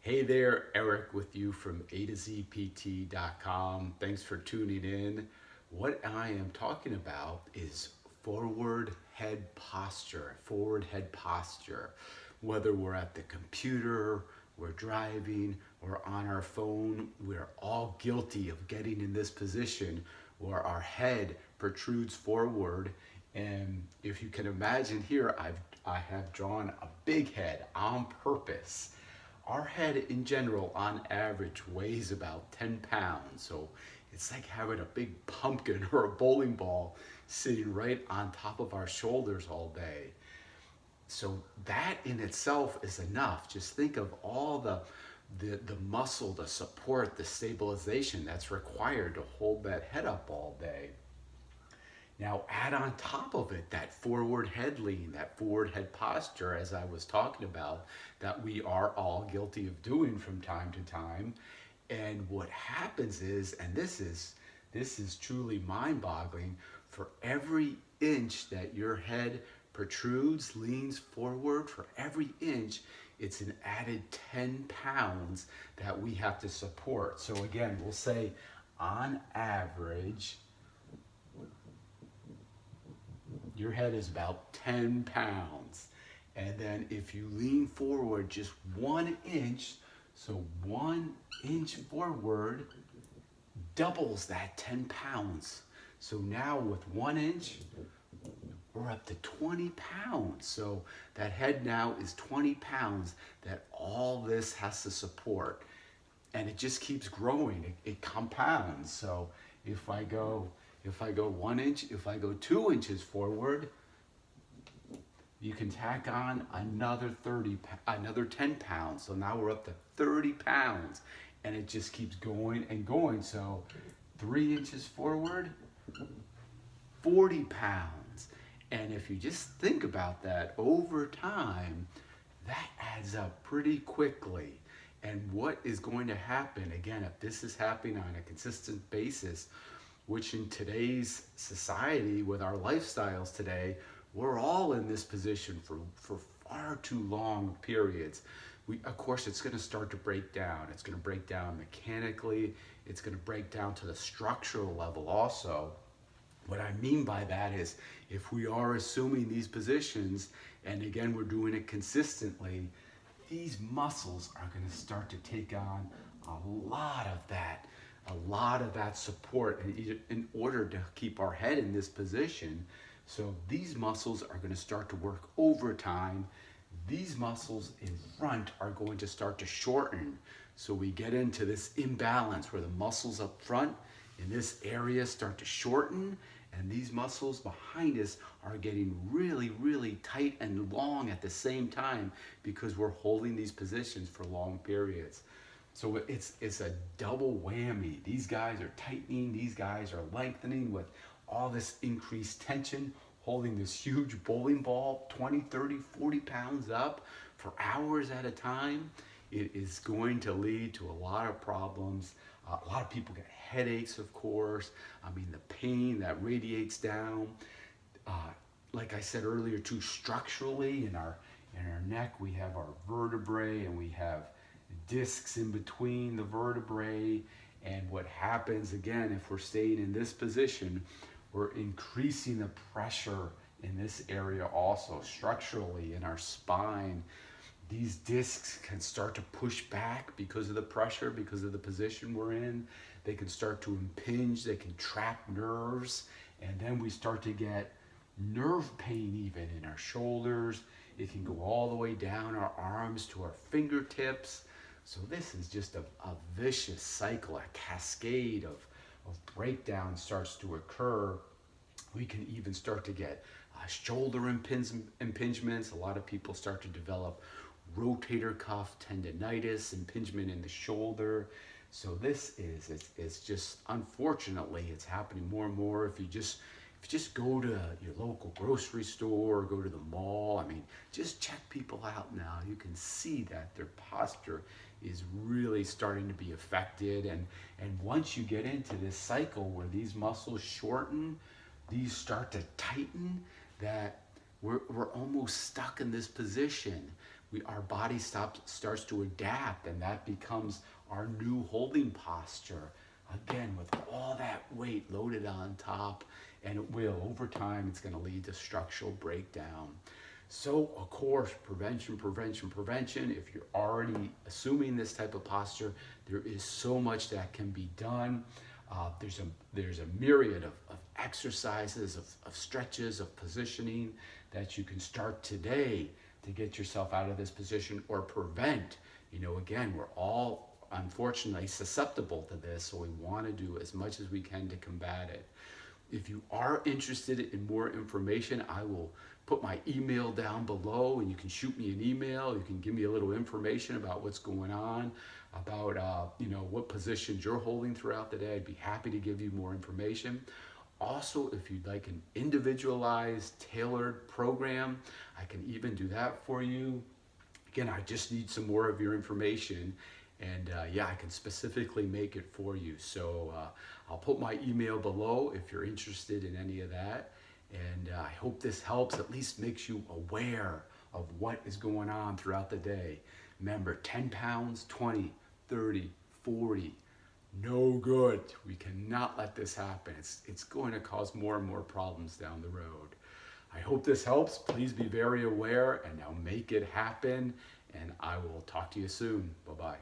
Hey there, Eric with you from A to ZPT.com. Thanks for tuning in. What I am talking about is forward head posture, Whether we're at the computer, we're driving, or on our phone, we're all guilty of getting in this position where our head protrudes forward. And if you can imagine here, I have drawn a big head on purpose. Our head in general, on average, weighs about 10 pounds. So it's like having a big pumpkin or a bowling ball sitting right on top of our shoulders all day. So that in itself is enough. Just think of all the muscle, the support, the stabilization that's required to hold that head up all day. Now add on top of it that forward head lean, that forward head posture, as I was talking about, that we are all guilty of doing from time to time. And what happens is, and this is truly mind-boggling, for every inch that your head protrudes, leans forward, for every inch, it's an added 10 pounds that we have to support. So again, we'll say on average, your head is about 10 pounds. And then if you lean forward just 1 inch, so 1 inch forward doubles that 10 pounds. So now with 1 inch, we're up to 20 pounds. So that head now is 20 pounds that all this has to support. And it just keeps growing, it compounds. So if I go 1 inch, if I go 2 inches forward, you can tack on another 10 pounds. So now we're up to 30 pounds and it just keeps going and going. So 3 inches forward, 40 pounds. And if you just think about that over time, that adds up pretty quickly. And what is going to happen, again, if this is happening on a consistent basis, which in today's society, with our lifestyles today, we're all in this position for far too long periods. Of course, it's going to start to break down. It's going to break down mechanically. It's going to break down to the structural level also. What I mean by that is, if we are assuming these positions, and again, we're doing it consistently, these muscles are going to start to take on a lot of that support in order to keep our head in this position. So these muscles are going to start to work overtime. These muscles in front are going to start to shorten. So we get into this imbalance where the muscles up front in this area start to shorten, and these muscles behind us are getting really, really tight and long at the same time because we're holding these positions for long periods. So it's a double whammy. These guys are tightening, these guys are lengthening with all this increased tension, holding this huge bowling ball 20, 30, 40 pounds up for hours at a time. It is going to lead to a lot of problems. A lot of people get headaches, of course. I mean, the pain that radiates down. Like I said earlier, too, structurally in our neck, we have our vertebrae and we have discs in between the vertebrae. And what happens, again, if we're staying in this position, we're increasing the pressure in this area also. Structurally in our spine, these discs can start to push back because of the pressure, because of the position we're in. They can start to impinge, they can trap nerves, and then we start to get nerve pain even in our shoulders. It can go all the way down our arms to our fingertips. So this is just a vicious cycle, a cascade of breakdown starts to occur. We can even start to get shoulder impingements. A lot of people start to develop rotator cuff tendonitis, impingement in the shoulder. So this is just, unfortunately, it's happening more and more. If you just go to your local grocery store or go to the mall, I mean, just check people out now. You can see that their posture is really starting to be affected. And once you get into this cycle where these muscles shorten, these start to tighten, that we're almost stuck in this position. our body starts to adapt, and that becomes our new holding posture. Again, with all that weight loaded on top, and it will, over time, it's going to lead to structural breakdown. So, of course, prevention, prevention, prevention. If you're already assuming this type of posture, there is so much that can be done. There's a myriad of exercises, of stretches, of positioning that you can start today to get yourself out of this position or prevent. Again, we're all unfortunately susceptible to this, so we want to do as much as we can to combat it. If you are interested in more information, I will put my email down below, and you can shoot me an email. You can give me a little information about what's going on, about what positions you're holding throughout the day. I'd be happy to give you more information. Also, if you'd like an individualized, tailored program, I can even do that for you. Again, I just need some more of your information, and I can specifically make it for you. So I'll put my email below if you're interested in any of that. And I hope this helps, at least makes you aware of what is going on throughout the day. Remember, 10 pounds, 20, 30, 40, no good. We cannot let this happen. It's going to cause more and more problems down the road. I hope this helps. Please be very aware, and now make it happen. And I will talk to you soon. Bye-bye.